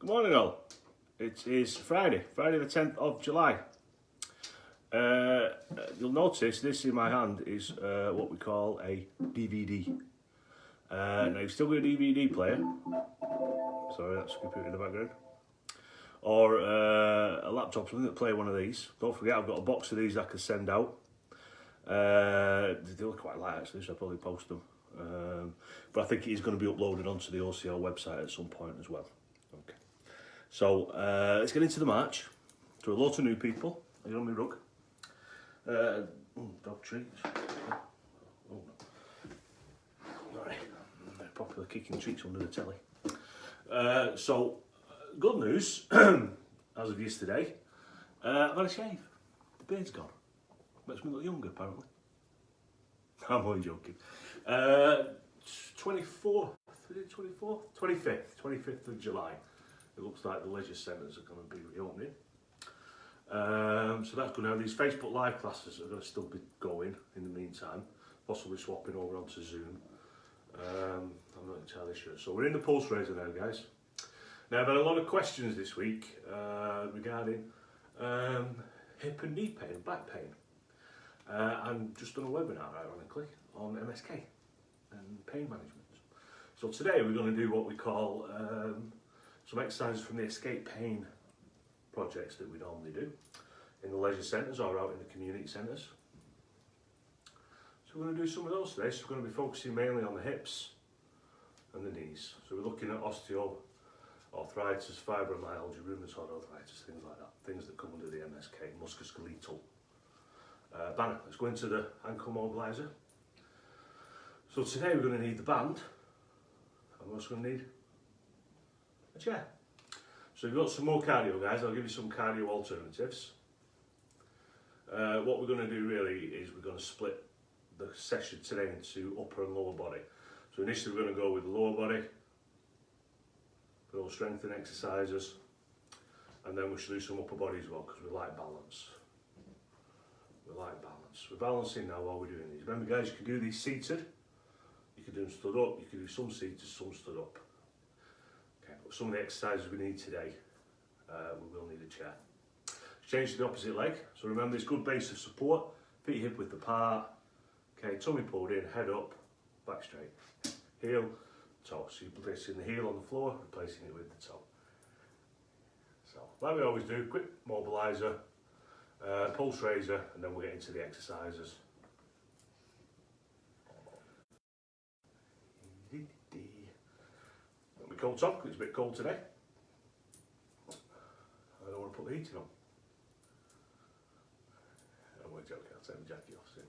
Good morning all. It is Friday the 10th of July. You'll notice this in my hand is what we call a DVD. Now you've still got a DVD player. Sorry, that's a computer in the background. Or a laptop, something that play one of these. Don't forget I've got a box of these I can send out. They look quite light actually, so I'll probably post them. But I think it is going to be uploaded onto the OCL website at some point as well. Okay. So let's get into the match. To a lot of new people. Are you on my rug? Dog treats. Oh. Sorry. Popular kicking treats under the telly. So, good news, as of yesterday, I've had a shave. The beard's gone. Makes me look younger, apparently. I'm only joking. 24th, is it 24th? 25th of July. It looks like the leisure centres are going to be reopening. So that's good. Now these Facebook Live classes are going to still be going in the meantime, possibly swapping over onto Zoom. I'm not entirely sure. So we're in the pulse raiser now, guys. Now I've had a lot of questions this week regarding hip and knee pain, back pain. And just done a webinar, ironically, on MSK and pain management. So today we're going to do what we call some exercises from the escape pain projects that we normally do in the leisure centres or out in the community centres. So we're going to do some of those today. So we're going to be focusing mainly on the hips and the knees. So we're looking at osteoarthritis, fibromyalgia, rheumatoid arthritis, things like that. Things that come under the MSK, musculoskeletal banner. Let's go into the ankle mobiliser. So today we're going to need the band, and we're also going to need a chair. So we've got some more cardio, guys. I'll give you some cardio alternatives. What we're going to do really is we're going to split the session today into upper and lower body. So initially we're going to go with the lower body, those strengthening exercises, and then we should do some upper body as well because we like balance. We're balancing now while we're doing these. Remember guys, you can do these seated, you can do them stood up, you can do some seated, some stood up. Okay, but some of the exercises we need today, we will need a chair. Change to the opposite leg. So remember this good base of support, feet hip width apart, okay, tummy pulled in, head up, back straight. Heel, toe. So you're placing the heel on the floor, replacing it with the toe. So like we always do, quick mobiliser, pulse raiser, and then we'll get into the exercises. Got my coat on, because it's a bit cold today. I don't want to put the heating on. I'm only joking, I'll take my jacket off soon.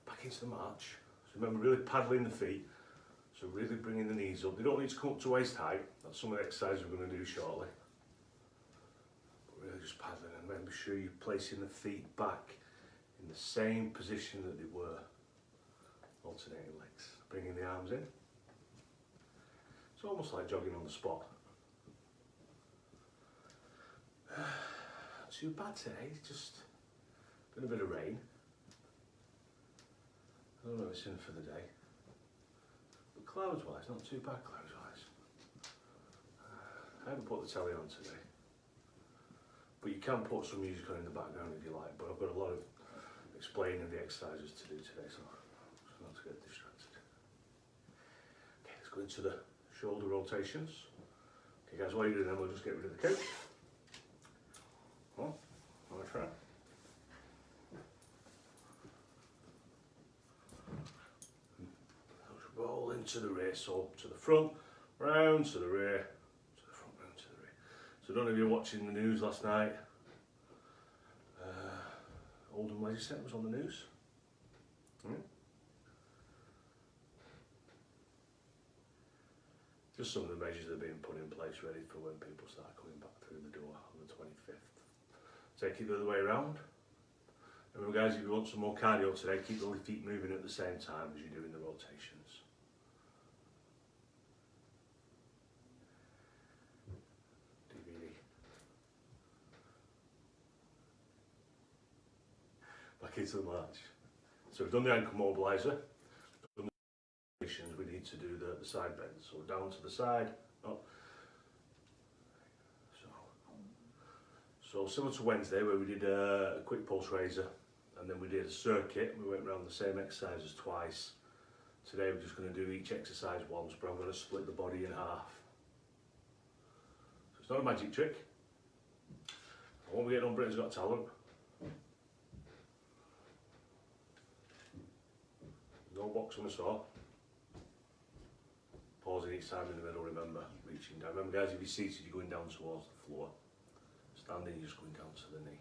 Back into the march. So remember, really paddling the feet. So really bringing the knees up. They don't need to come up to waist height. That's some of the exercises we're going to do shortly. But really just paddling, and then be sure you're placing the feet back in the same position that they were. Alternating legs. Bringing the arms in. It's almost like jogging on the spot. Not too bad today, just been a bit of rain. I don't know if it's in for the day. But clouds wise, not too bad clouds wise. I haven't put the telly on today. But you can put some music on in the background if you like, but I've got a lot of explaining the exercises to do today, so not to get distracted. Okay, let's go into the shoulder rotations. Okay guys, while you're doing them, we'll just get rid of the couch. Well, I'll try. Roll into the rear, so to the front, round to the rear, to the front, round to the rear. So I don't know if you were watching the news last night. Oldham Leisure Centre was on the news. Just some of the measures that are being put in place ready for when people start coming back through the door on the 25th. Take it the other way around. Remember guys, if you want some more cardio today, keep the feet moving at the same time as you're doing the rotations. DVD. Back into the march. So we've done the ankle mobiliser. We need to do the side bend. So down to the side, up, So similar to Wednesday where we did a quick pulse raiser and then we did a circuit, we went around the same exercises twice. Today we're just going to do each exercise once, but I'm going to split the body in half. So it's not a magic trick. I won't be getting on Britain's Got Talent. No box on the saw. Pausing each time in the middle, remember, reaching down. Remember guys, if you're seated, you're going down towards the floor. Standing, you're just going down to the knee.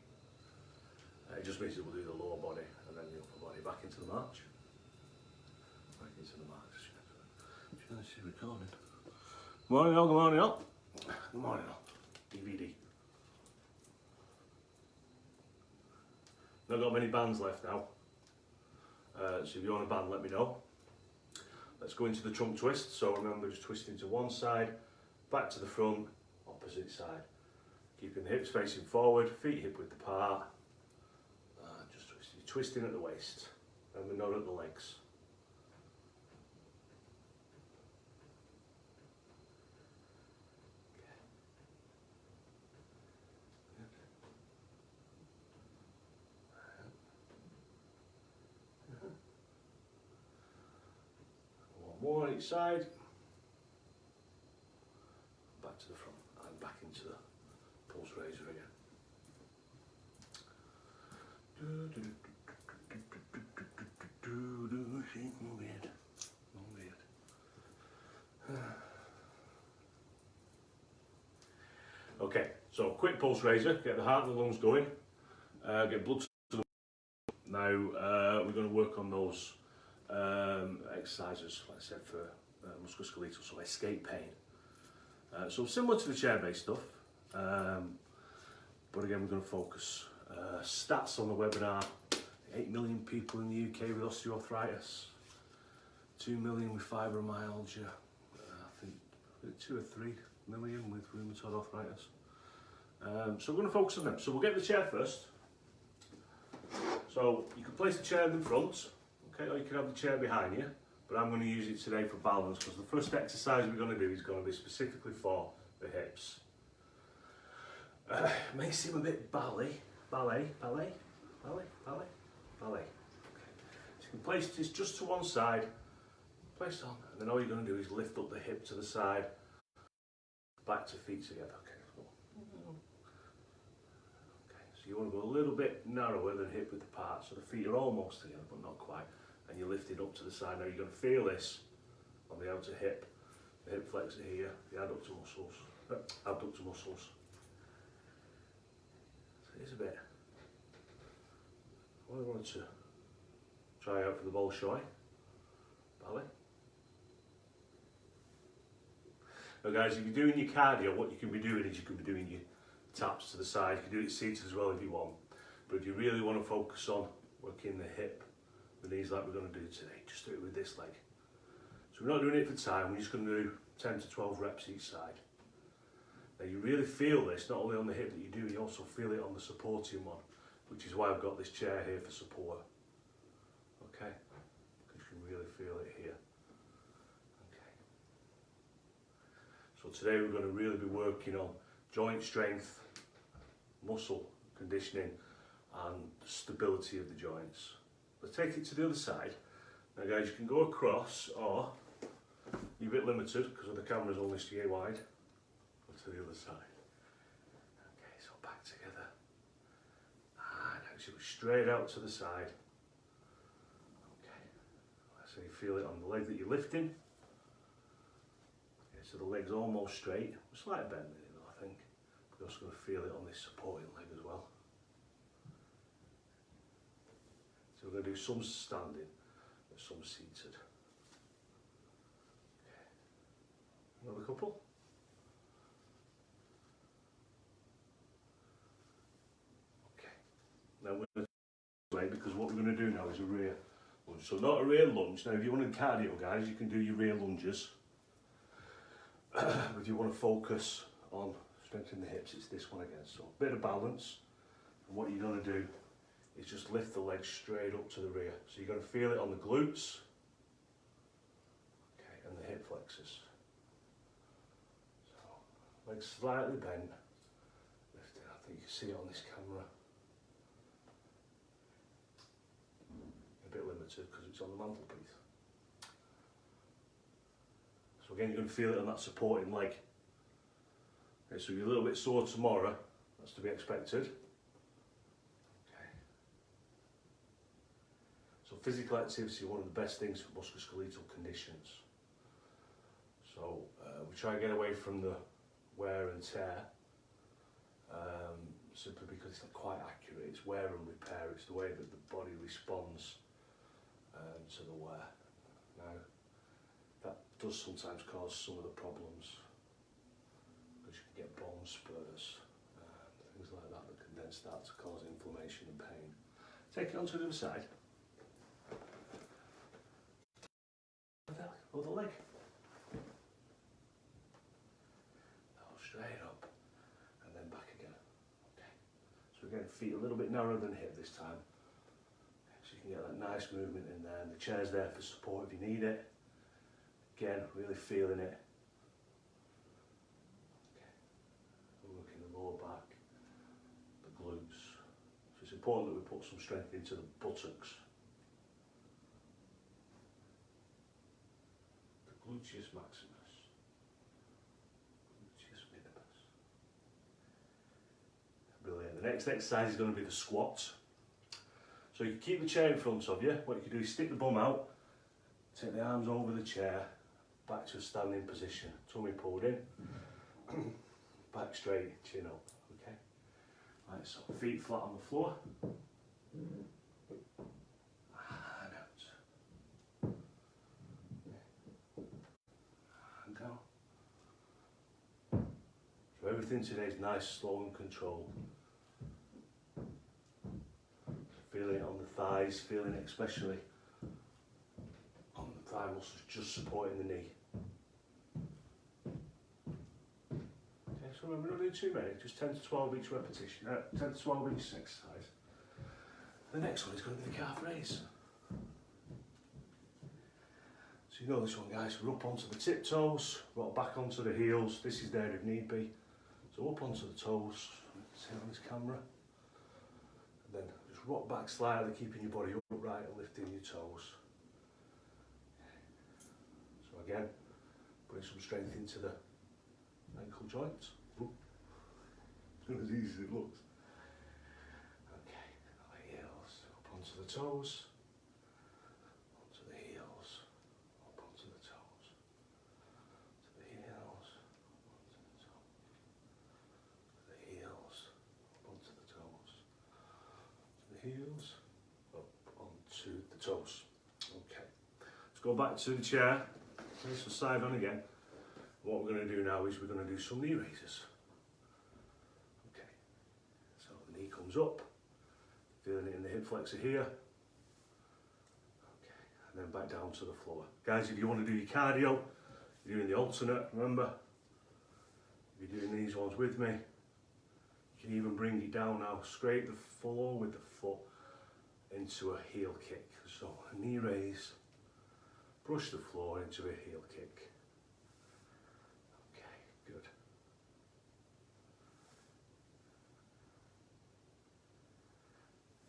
It just means that we'll do the lower body and then the upper body. Back into the march. Back into the march. Trying to see recording. Good morning all, good morning all. Good morning all. DVD. Not got many bands left now. So if you want a band, let me know. Let's go into the trunk twist. So remember, just twisting to one side, back to the front, opposite side. Keeping the hips facing forward, feet hip width apart. Just twisting at the waist, and we're not at the legs. One more each side. Back to the front and back into the pulse raiser again. Weird. Okay, so quick pulse raiser, get the heart and the lungs going, get blood to the. Now we're going to work on those exercises, like I said, for musculoskeletal, so escape pain. So similar to the chair-based stuff, but again we're going to focus. Stats on the webinar: 8 million people in the UK with osteoarthritis, 2 million with fibromyalgia, I think 2 or 3 million with rheumatoid arthritis. So we're going to focus on them. So we'll get the chair first. So you can place the chair in front, okay, or you can have the chair behind you, but I'm going to use it today for balance because the first exercise we're going to do is going to be specifically for the hips. May seem a bit ballet. Okay. So you can place this just to one side, place on, and then all you're going to do is lift up the hip to the side, back to feet together. Okay, so you want to go a little bit narrower than hip width apart, so the feet are almost together but not quite, and you lift it up to the side. Now you're going to feel this on the outer hip, the hip flexor here, the adductor muscles. So it is a bit. What I wanted to try out for the Bolshoi ballet. Now guys, if you're doing your cardio, what you can be doing is you can be doing your taps to the side. You can do it seated as well if you want. But if you really want to focus on working the hip, the knees like we're going to do today, just do it with this leg. So we're not doing it for time, we're just going to do 10 to 12 reps each side. Now you really feel this, not only on the hip that you do, you also feel it on the supporting one, which is why I've got this chair here for support. Okay, because you can really feel it here. Okay. So today we're going to really be working on joint strength, muscle conditioning, and stability of the joints. Let's take it to the other side. Now guys, you can go across, or you're a bit limited because the camera's only CA wide. Go to the other side. Okay, so back together. And actually straight out to the side. Okay, so you feel it on the leg that you're lifting. Okay, so the leg's almost straight. A slight bend in it though, I think. You're also going to feel it on this supporting leg as well. So we're going to do some standing and some seated. Okay. Another couple. Okay. Now we're going to way because what we're going to do now is a rear lunge. So not a rear lunge. Now if you want to cardio guys, you can do your rear lunges. If you want to focus on strengthening the hips, it's this one again. So a bit of balance. And what you're going to do is just lift the legs straight up to the rear. So you're going to feel it on the glutes, okay, and the hip flexors. So legs slightly bent, lifting at think you can see it on this camera. A bit limited because it's on the mantelpiece. So again, you're going to feel it on that supporting leg. Okay, so you're a little bit sore tomorrow, that's to be expected. Okay. So physical activity is one of the best things for musculoskeletal conditions. So we try and get away from the wear and tear, simply because it's not quite accurate. It's wear and repair, it's the way that the body responds to the wear. Now, that does sometimes cause some of the problems, because you can get bone spurs, things like that that can then start to cause inflammation and pain. Take it onto the other side. Other leg. Oh, straight up, and then back again. Okay. So again, feet a little bit narrower than hip this time. So you can get that nice movement in there, and the chair's there for support if you need it. Again, really feeling it. Okay. Working the lower back, the glutes. So it's important that we put some strength into the buttocks. The gluteus maximus. Gluteus minimus. Brilliant. The next exercise is going to be the squat. So you can keep the chair in front of you. What you can do is stick the bum out, take the arms over the chair, back to a standing position, tummy pulled in, back straight, chin up, okay? Right, so feet flat on the floor, and out, and down. So everything today is nice, slow and controlled. Feeling it on the thighs, feeling it especially on the thigh muscles, just supporting the knee. Okay, so remember, we're not doing too many, just 10 to 12 each repetition, 10 to 12 each exercise. The next one is going to be the calf raise. So you know this one, guys, we're up onto the tiptoes, rock back onto the heels, this is there if need be. So up onto the toes, see on this camera, and then just rock back slightly, keeping your body upright and lifting your toes. So again, putting some strength into the ankle joints. It's not as easy as it looks. Okay, heels, up onto the toes, onto the heels, up onto the toes, to the heels, onto the toes, to the heels, up onto the toes, to the heels, up onto the toes. Okay, let's go back to the chair, place the side on again. What we're going to do now is we're going to do some knee raises. Okay, so the knee comes up, feeling it in the hip flexor here. Okay, and then back down to the floor. Guys, if you want to do your cardio, you're doing the alternate, remember, if you're doing these ones with me, you can even bring it down now, scrape the floor with the foot into a heel kick. So a knee raise, brush the floor into a heel kick. Okay, good.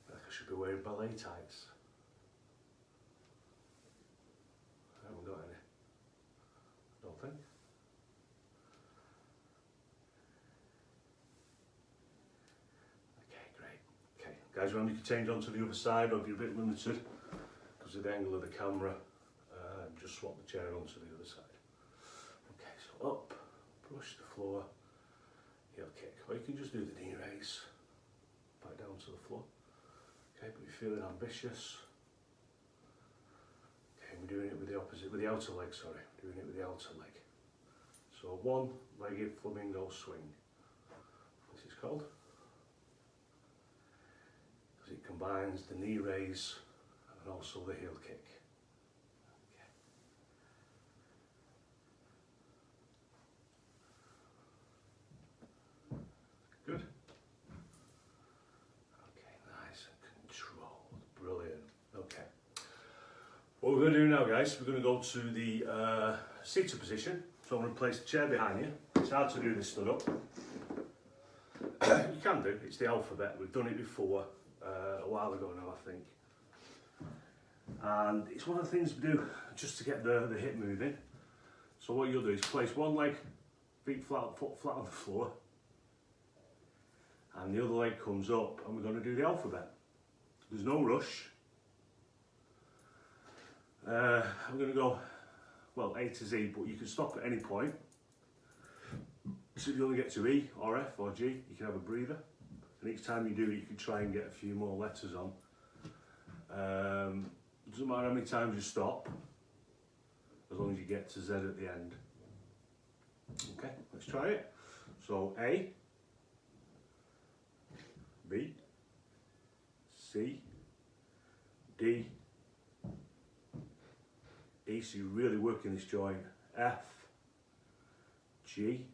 Like I should be wearing ballet tights. I haven't got any. I don't think. Okay, great. Okay, guys, remember you can change onto the other side, or if you're a bit limited because of the angle of the camera, just swap the chair onto the other side. Okay, so up, brush the floor, heel kick. Or you can just do the knee raise, back down to the floor. Okay, but you're feeling ambitious. Okay, we're doing it with the opposite, with the outer leg, sorry. We're doing it with the outer leg. So one-legged flamingo swing, this is called. Because it combines the knee raise and also the heel kick. Good. Okay, nice and controlled. Brilliant. Okay. What we're going to do now, guys, we're going to go to the seated position. So I'm going to place the chair behind you. It's hard to do this stood up. You can do, it's the alphabet. We've done it before, a while ago now, I think. And it's one of the things we do just to get the hip moving. So what you'll do is place one leg, feet flat, foot flat on the floor, and the other leg comes up, and we're going to do the alphabet. There's no rush. I'm going to go, well, A to Z, but you can stop at any point. So if you only get to E or F or G, you can have a breather. And each time you do it, you can try and get a few more letters on. Doesn't matter how many times you stop, as long as you get to Z at the end. Okay, let's try it. So A, B, C, D, E, so you're really working this joint. F, G,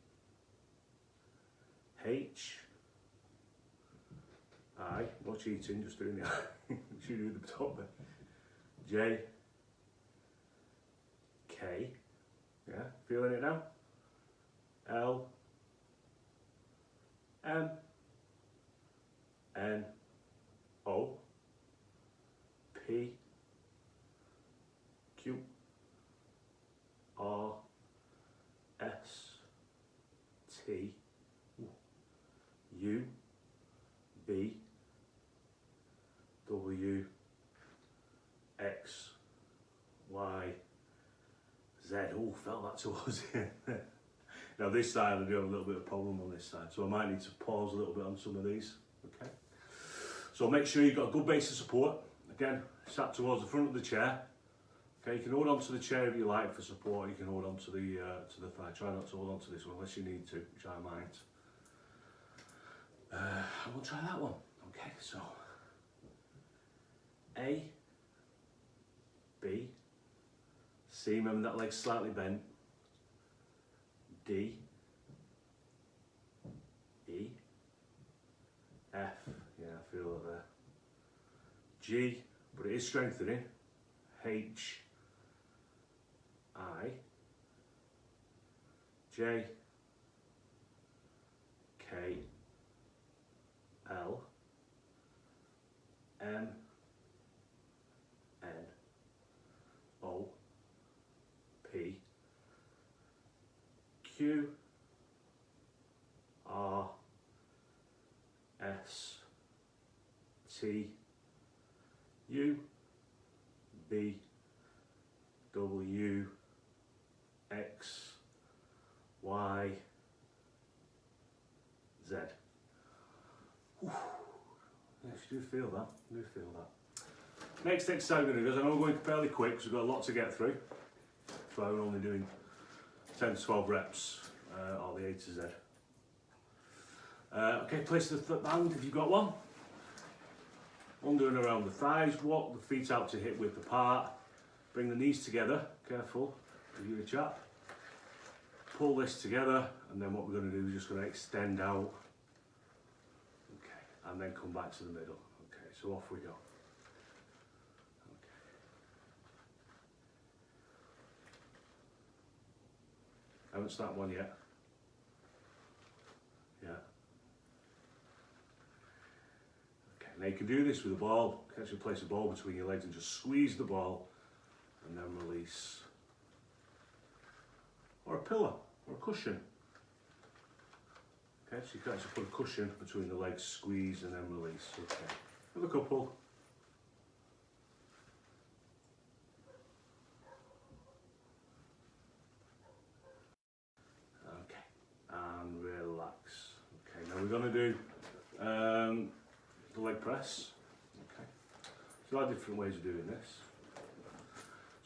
H, I, not cheating, just doing the I, should do the top there. J, K, yeah, feeling it now? L, M, N, O, P, Q, R, S, T, U, B, W, X, Y, Z. Oh, felt that towards the end. Now this side I do have a little bit of problem on this side, so I might need to pause a little bit on some of these. Okay. So make sure you've got a good base of support. Again, sat towards the front of the chair. Okay, you can hold on to the chair if you like for support. You can hold on to the thigh. Try not to hold on to this one unless you need to, which I might. And we'll try that one. Okay, so A, B, C, remember that leg's slightly bent, D, E, F, yeah, I feel it there, G, but it is strengthening, H, I, J, K, L, M, N, O, P, Q, R, S, T, U, B, W, X, Y, Z. Oof. Yes, you do feel that. You do feel that. Next exercise we're going to do is, I know we're going fairly quick because we've got a lot to get through. So we're only doing 10 to 12 reps, or the A to Z. Okay, place the foot band if you've got one. Under and around the thighs, walk the feet out to hip width apart. Bring the knees together, careful, if you're a chap. Pull this together, and then what we're going to do is just going to extend out. Okay, and then come back to the middle. Okay, so off we go. Okay. Haven't started one yet. Yeah. Okay, now you can do this with a ball. Actually place a ball between your legs and just squeeze the ball and then release. Or a pillow, or a cushion. Okay, so you can actually put a cushion between the legs, squeeze and then release. Okay, have a couple. Okay, and relax. Okay, now we're going to do the leg press. Okay, so there are different ways of doing this.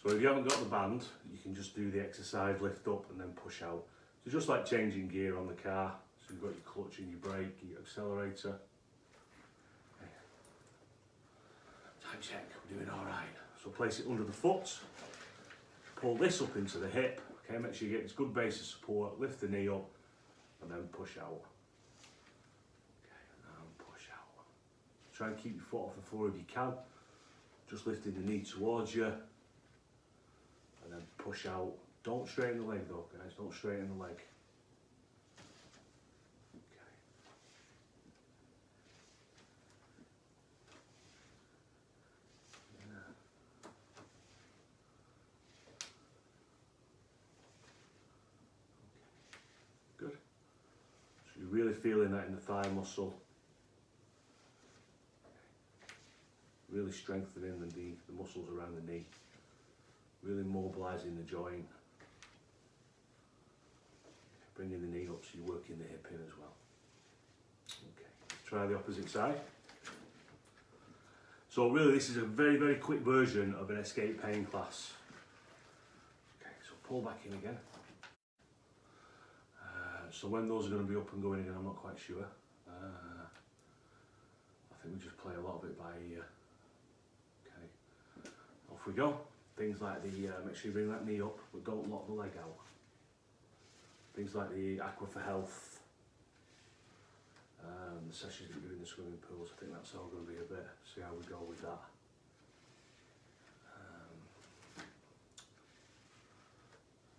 So if you haven't got the band, you can just do the exercise, lift up and then push out. So just like changing gear on the car. So you've got your clutch and your brake, your accelerator. Okay. Time check, we're doing all right. So place it under the foot, pull this up into the hip. Okay, make sure you get this good base of support, lift the knee up and then push out. Okay, and push out. Try and keep your foot off the floor if you can. Just lifting the knee towards you. And then push out. Don't straighten the leg though, guys. Don't straighten the leg. Okay. feeling that in the thigh muscle. Really strengthening the knee, the muscles around the knee. Really mobilising the joint. Bringing the knee up so you're working the hip in as well. Okay, let's try the opposite side. So really this is a very, very quick version of an escape pain class. Okay, so pull back in again. So when those are going to be up and going again, I'm not quite sure. I think we just play a lot of it by ear. Okay, off we go. Things like the, make sure you bring that knee up, but don't lock the leg out. Things like the Aqua for Health, the sessions that we do in the swimming pools, I think that's all going to be a bit, see how we go with that.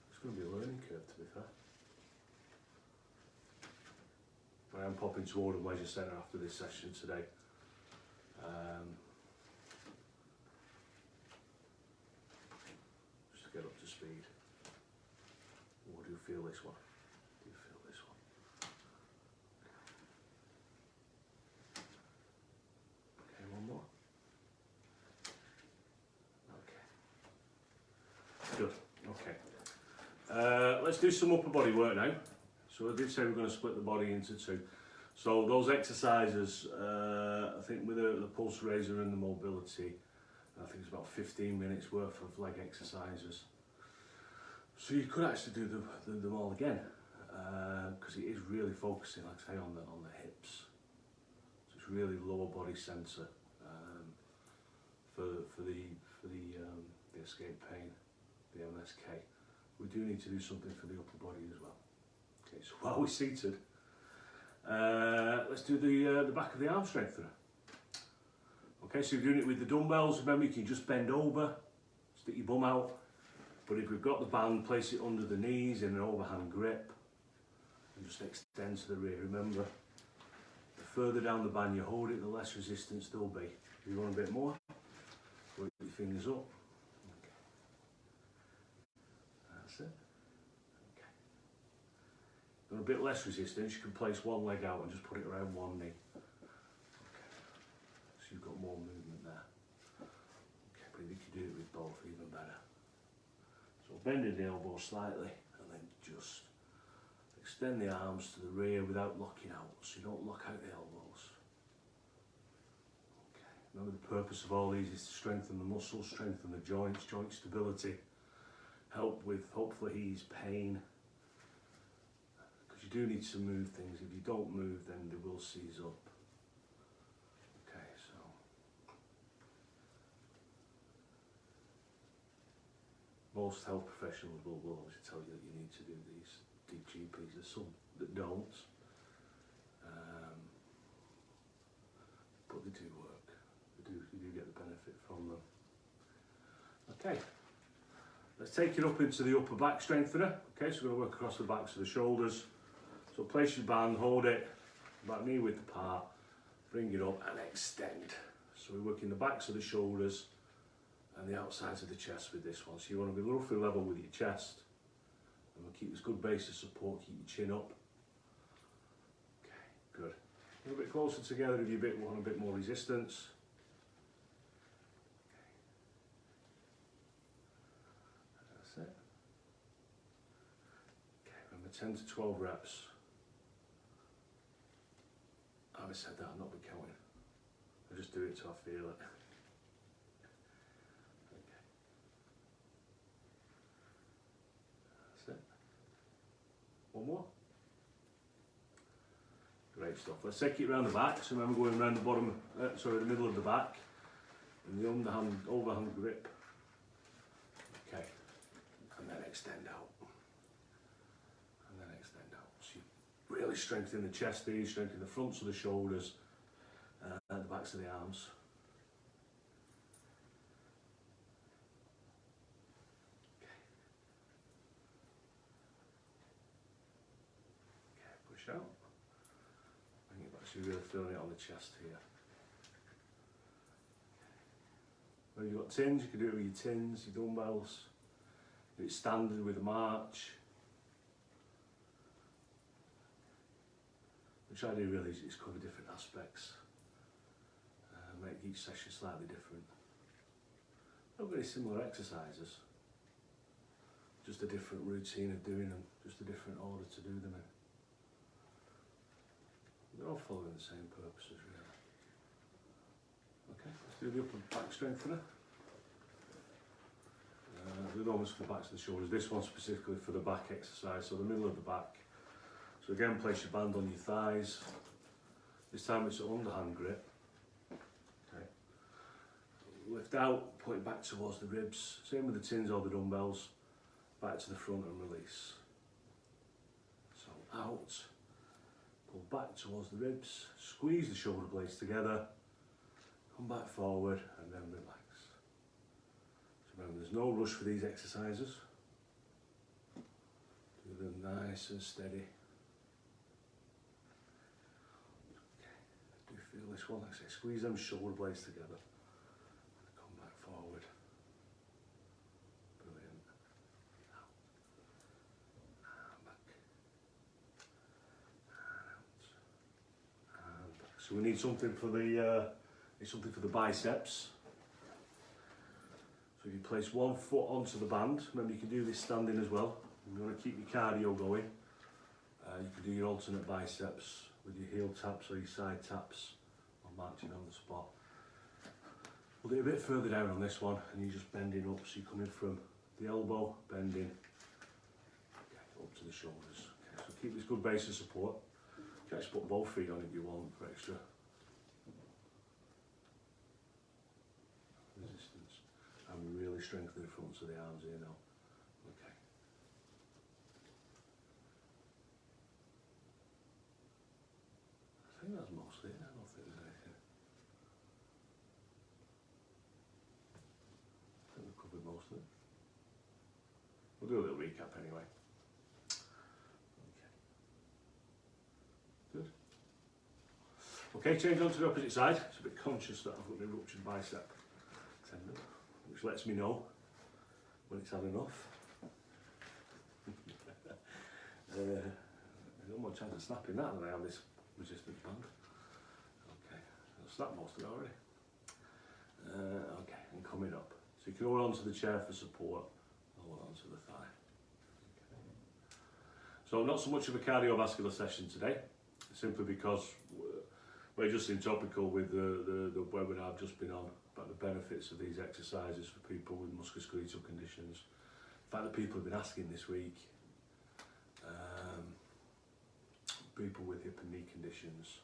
It's going to be a learning curve, to be fair. I am popping to Oldham Leisure Centre after this session today. Just to get up to speed. What do you feel this one? Do you feel this one? Okay, one more. Okay. Good. Okay. Let's do some upper body work now. So I did say we're going to split the body into two. So those exercises, I think with the pulse raiser and the mobility, I think it's about 15 minutes worth of leg exercises. So you could actually do them all again, because it is really focusing, like I say, on the hips. So it's really lower body centre for the escape pain, the MSK. We do need to do something for the upper body as well. Okay, so while we're seated, let's do the back of the arm strengthener. Okay, so you're doing it with the dumbbells. Remember, you can just bend over, stick your bum out. But if we've got the band, place it under the knees in an overhand grip and just extend to the rear. Remember, the further down the band you hold it, the less resistance there'll be. If you want a bit more, work your fingers up. Okay. That's it. Okay. If you want a bit less resistance, you can place one leg out and just put it around one knee. Okay. So you've got more movement there. Okay, but if you can do it with both, even better. So bending the elbow slightly and then just extend the arms to the rear without locking out, so you don't lock out the elbows. Okay. Remember, the purpose of all these is to strengthen the muscles, strengthen the joints, joint stability, help with, hopefully, ease pain. Because you do need to move things. If you don't move, then they will seize up. Okay, so most health professionals will obviously tell you that you need to do these DGPs. There's some that don't, but they do work. You do get the benefit from them. Okay, let's take it up into the upper back strengthener. Okay, so we're going to work across the backs of the shoulders. So place your band, hold it, back knee width apart, bring it up and extend. So we're working the backs of the shoulders and the outsides of the chest with this one. So you want to be roughly level with your chest, and we'll keep this good base of support, keep your chin up. Okay, good. A little bit closer together if you want a bit more resistance. Okay. That's it. Okay, remember 10 to 12 reps. I always said that, I've not been counting. I just do it till I feel it. One more. Great stuff. Let's take it around the back. So remember, going around the bottom, the middle of the back, and the overhand grip. Okay, and then extend out. And then extend out. So you really strengthen the chest here, strengthen the fronts of the shoulders, and the backs of the arms. Out. Bring it back so you're really feeling it on the chest here. When you've got tins, you can do it with your tins, your dumbbells. Do it standard with a march. which I do really is cover different aspects, make each session slightly different. Not very similar exercises, just a different routine of doing them, just a different order to do them in. They're all following the same purposes really. Okay, let's do the upper back strengthener. The enormous for the backs of the shoulders. This one specifically for the back exercise, so the middle of the back. So again, place your band on your thighs. This time it's an underhand grip. Okay. Lift out, put it back towards the ribs. Same with the tins or the dumbbells. Back to the front and release. So out, pull back towards the ribs, squeeze the shoulder blades together, come back forward and then relax. Remember, there's no rush for these exercises. Do them nice and steady. Okay. Do feel this one, like I say, squeeze them shoulder blades together. Come back forward. Brilliant. Out. And back. And out. And back. So we need something for the biceps. So if you place one foot onto the band, remember you can do this standing as well. You want to keep your cardio going. You can do your alternate biceps with your heel taps or your side taps or marching on the spot. We'll do a bit further down on this one and you're just bending up, so you're coming from the elbow, bending, okay, up to the shoulders. Okay, so keep this good base of support. You can actually put both feet on if you want for extra resistance. And really strengthen the fronts of the arms here now. Okay. I think that's mostly it. I don't think there's anything. I think we've covered most of it. We'll do a little recap anyway. Okay. Good. Okay, change on to the opposite side. It's a bit conscious that I've got an eruption bicep tendon, which lets me know when it's had enough. There's no more chance of snapping that than I have this resistance band. Okay, I've snapped most of it already. Okay, and coming up. So you can hold onto the chair for support, hold onto the thigh. Okay. So not so much of a cardiovascular session today, simply because we're just in topical with the webinar I've just been on about the benefits of these exercises for people with musculoskeletal conditions. In fact, the people have been asking this week, people with hip and knee conditions.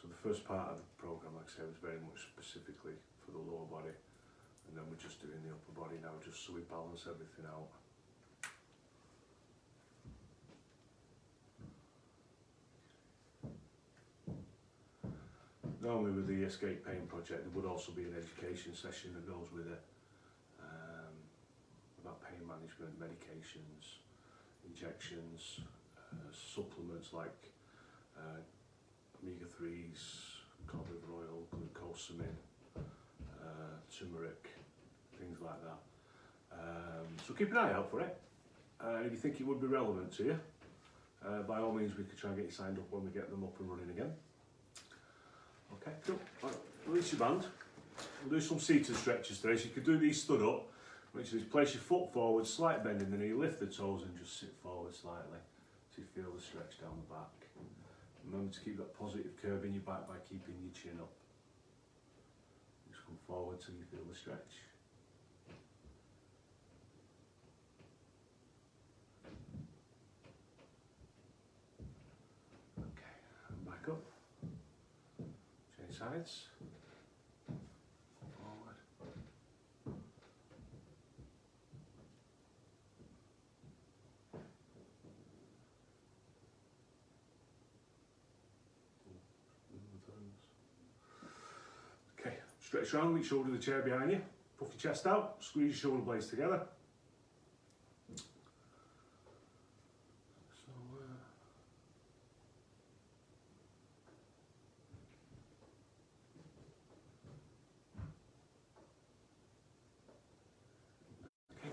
So the first part of the program, like I say, was very much specifically for the lower body, and then we're just doing the upper body now, just so we balance everything out. Normally with the Escape Pain Project there would also be an education session that goes with it, about pain management, medications, injections, supplements like omega-3s, cod liver oil, glucosamine, turmeric, things like that. So keep an eye out for it. If you think it would be relevant to you, by all means we could try and get you signed up when we get them up and running again. Okay, cool. Right, release your band. We'll do some seated stretches today. So you could do these stood up, which is place your foot forward, slight bend in the knee, lift the toes and just sit forward slightly so you feel the stretch down the back. Remember to keep that positive curve in your back by keeping your chin up. Just come forward till you feel the stretch. Okay, and back up. Change sides. Forward. Okay, stretch around, reach shoulder to the chair behind you. Puff your chest out, squeeze your shoulder blades together.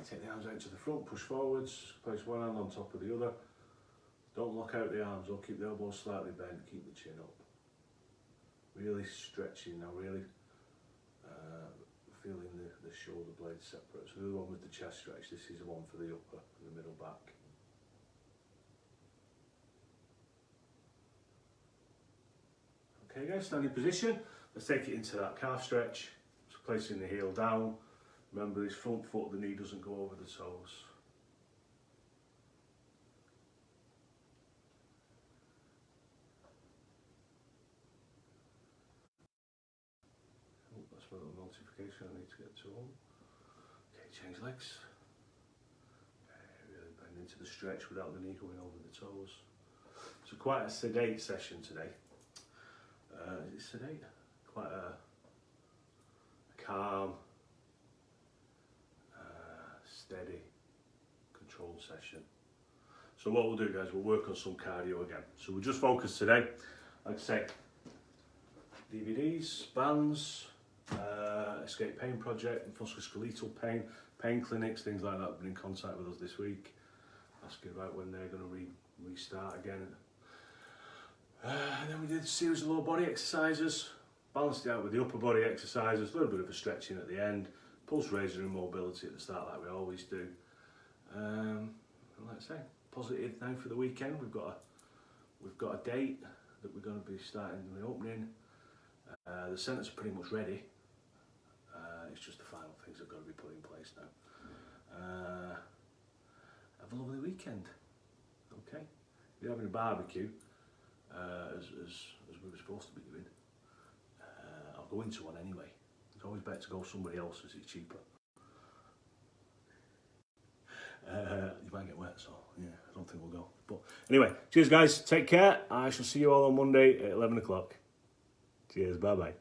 Take the arms out to the front, push forwards, place one hand on top of the other, Don't lock out the arms, don't keep the elbows slightly bent, keep the chin up. Really stretching now, really feeling the shoulder blades separate. So the one with the chest stretch, this is the one for the upper and the middle back. Okay guys, standing position. Let's take it into that calf stretch. So placing the heel down. Remember this front foot, the knee doesn't go over the toes. Oh, that's my little notification I need to get to home. Okay, change legs. Okay, really bend into the stretch without the knee going over the toes. So quite a sedate session today. Is it sedate? Quite a calm, steady, controlled session. So what we'll do guys, we'll work on some cardio again. So we'll just focus today, like I say, DVDs, bands, Escape Pain Project, musculoskeletal pain, pain clinics, things like that have been in contact with us this week, asking about when they're going to restart again. And then we did a series of lower body exercises, balanced it out with the upper body exercises, a little bit of a stretching at the end, pulse raiser and mobility at the start like we always do. And like I say, positive now for the weekend. We've got a date that we're going to be starting the opening. The centres are pretty much ready. It's just the final things that have got to be put in place now. Have a lovely weekend. Okay, if you're having a barbecue, as we were supposed to be doing, I'll go into one anyway. It's always better to go somewhere else as it's cheaper. You might get wet, so yeah, I don't think we'll go. But anyway, cheers guys, take care. I shall see you all on Monday at 11 o'clock. Cheers, bye bye.